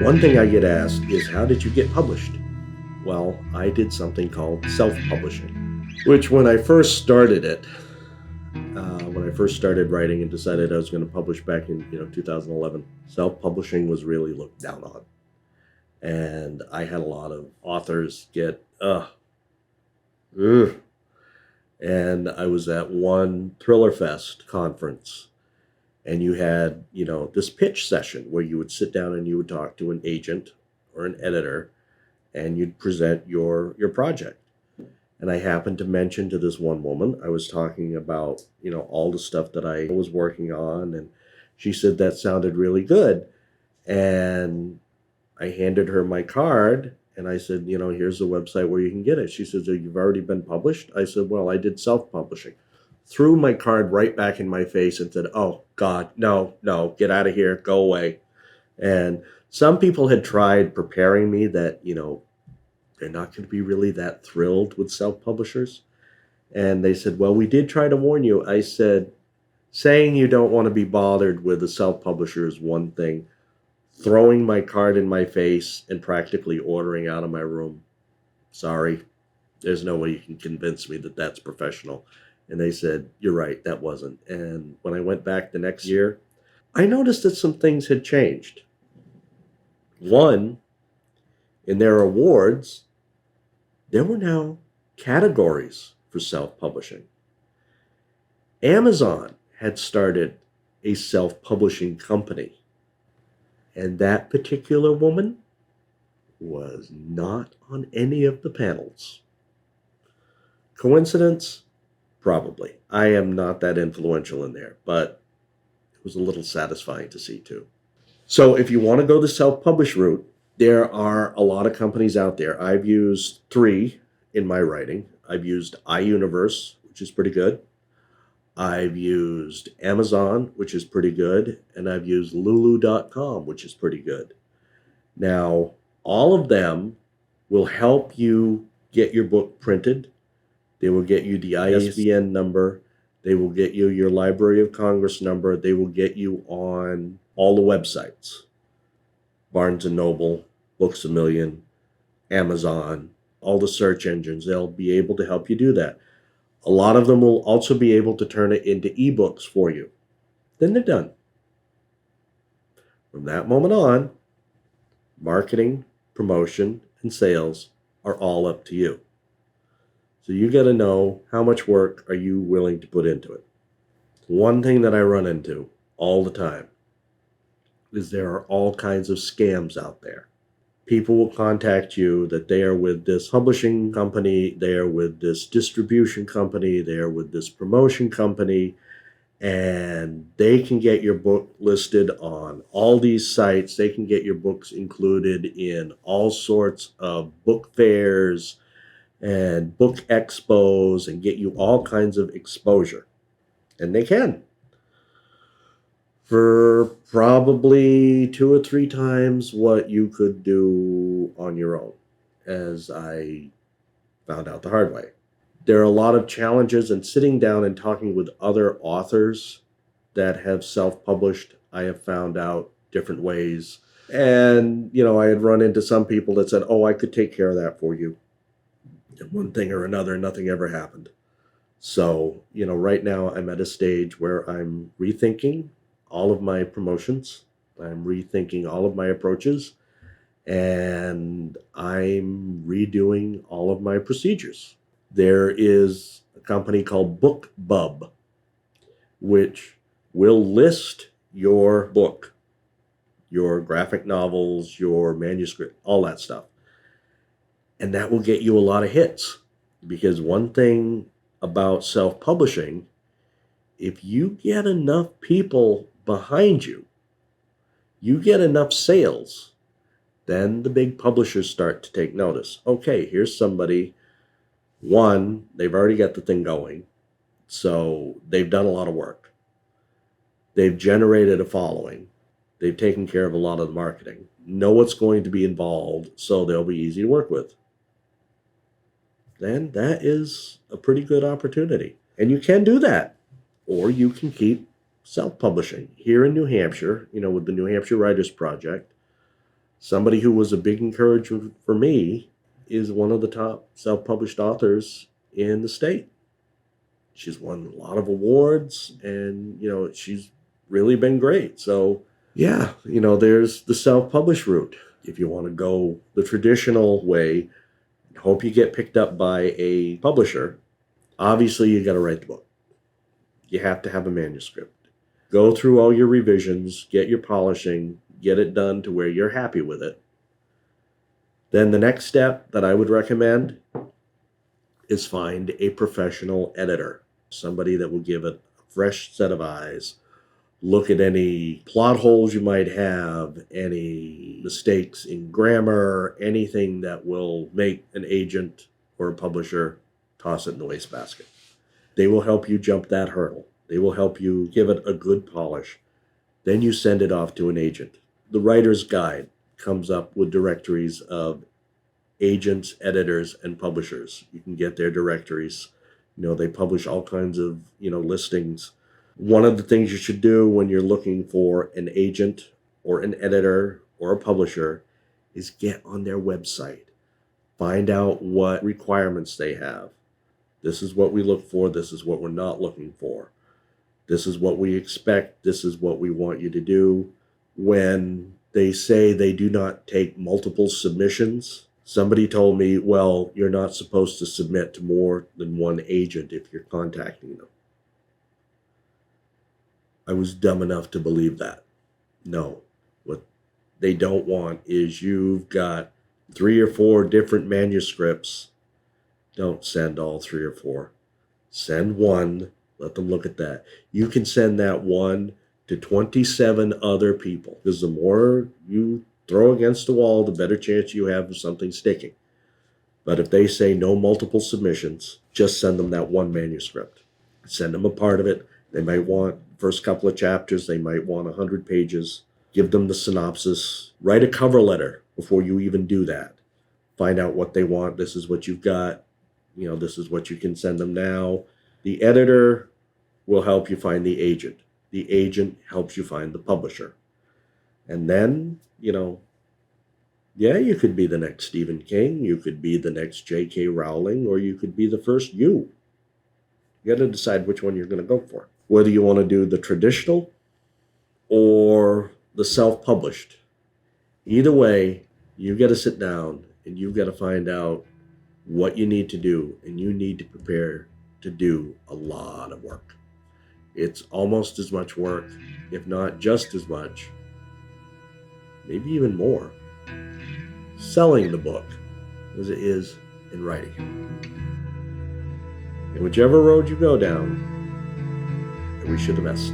One thing I get asked is, how did you get published? Well, I did something called self-publishing, which when I first started it, when I first started writing and decided I was going to publish back in 2011, self-publishing was really looked down on, and I had a lot of authors get ugh. And I was at one Thriller Fest conference, and you had this pitch session where you would sit down and you would talk to an agent or an editor, and you'd present your project. And I happened to mention to this one woman, I was talking about, all the stuff that I was working on. And she said that sounded really good. And I handed her my card and I said, here's the website where you can get it. She said, so you've already been published? I said, well, I did self-publishing. Threw my card right back in my face and said, oh, God, no, get out of here, go away. And some people had tried preparing me that, they're not going to be really that thrilled with self-publishers. And they said, well, we did try to warn you. I said, saying you don't want to be bothered with a self-publisher is one thing. Throwing my card in my face and practically ordering out of my room, sorry, there's no way you can convince me that that's professional. And they said, you're right, that wasn't. And when I went back the next year, I noticed that some things had changed. One, in their awards, there were now categories for self-publishing. Amazon had started a self-publishing company, and that particular woman was not on any of the panels. Coincidence? Probably. I am not that influential in there, but it was a little satisfying to see too. So if you want to go the self-publish route, there are a lot of companies out there. I've used 3 in my writing. I've used iUniverse, which is pretty good. I've used Amazon, which is pretty good. And I've used lulu.com, which is pretty good. Now, all of them will help you get your book printed. They will get you the ISBN number. They will get you your Library of Congress number. They will get you on all the websites. Barnes & Noble, Books A Million, Amazon, all the search engines. They'll be able to help you do that. A lot of them will also be able to turn it into ebooks for you. Then they're done. From that moment on, marketing, promotion, and sales are all up to you. So you got to know how much work are you willing to put into it. One thing that I run into all the time is there are all kinds of scams out there. People will contact you that they are with this publishing company, they are with this distribution company, they are with this promotion company, and they can get your book listed on all these sites. They can get your books included in all sorts of book fairs and book expos and get you all kinds of exposure. And they can. For probably 2 or 3 times what you could do on your own, as I found out the hard way. There are a lot of challenges, and sitting down and talking with other authors that have self-published, I have found out different ways. And, I had run into some people that said, oh, I could take care of that for you. And one thing or another, nothing ever happened. So, right now I'm at a stage where I'm rethinking all of my promotions. I'm rethinking all of my approaches, and I'm redoing all of my procedures. There is a company called BookBub, which will list your book, your graphic novels, your manuscript, all that stuff. And that will get you a lot of hits, because one thing about self-publishing, if you get enough people behind you, you get enough sales, then the big publishers start to take notice. Okay, here's somebody, one, they've already got the thing going, so they've done a lot of work. They've generated a following. They've taken care of a lot of the marketing. Know what's going to be involved, so they'll be easy to work with. Then that is a pretty good opportunity. And you can do that. Or you can keep self-publishing. Here in New Hampshire, with the New Hampshire Writers Project, Somebody who was a big encouragement for me is one of the top self-published authors in the state. She's won a lot of awards, and she's really been great. So yeah, there's the self-published route. If you want to go the traditional way, hope you get picked up by a publisher, obviously you got to write the book. You have to have a manuscript. Go through all your revisions, get your polishing, get it done to where you're happy with it. Then the next step that I would recommend is find a professional editor, somebody that will give it a fresh set of eyes, look at any plot holes you might have, any mistakes in grammar, anything that will make an agent or a publisher toss it in the wastebasket. They will help you jump that hurdle. They will help you give it a good polish. Then you send it off to an agent. The writer's guide comes up with directories of agents, editors, and publishers. You can get their directories. They publish all kinds of, listings. One of the things you should do when you're looking for an agent or an editor or a publisher is get on their website. Find out what requirements they have. This is what we look for. This is what we're not looking for. This is what we expect. This is what we want you to do. When they say they do not take multiple submissions, somebody told me, well, you're not supposed to submit to more than one agent if you're contacting them. I was dumb enough to believe that. No. What they don't want is you've got 3 or 4 different manuscripts. Don't send all 3 or 4. Send one. Let them look at that. You can send that one to 27 other people, because the more you throw against the wall, the better chance you have of something sticking. But if they say no multiple submissions, just send them that one manuscript. Send them a part of it. They might want first couple of chapters. They might want 100 pages. Give them the synopsis. Write a cover letter before you even do that. Find out what they want. This is what you've got. This is what you can send them now. The editor will help you find the agent. The agent helps you find the publisher. And then, you could be the next Stephen King. You could be the next JK Rowling, or you could be the first you. You got to decide which one you're going to go for. Whether you want to do the traditional or the self-published. Either way, you've got to sit down and you've got to find out what you need to do, and you need to prepare to do a lot of work. It's almost as much work, if not just as much, maybe even more, selling the book as it is in writing. And whichever road you go down, I wish you the best.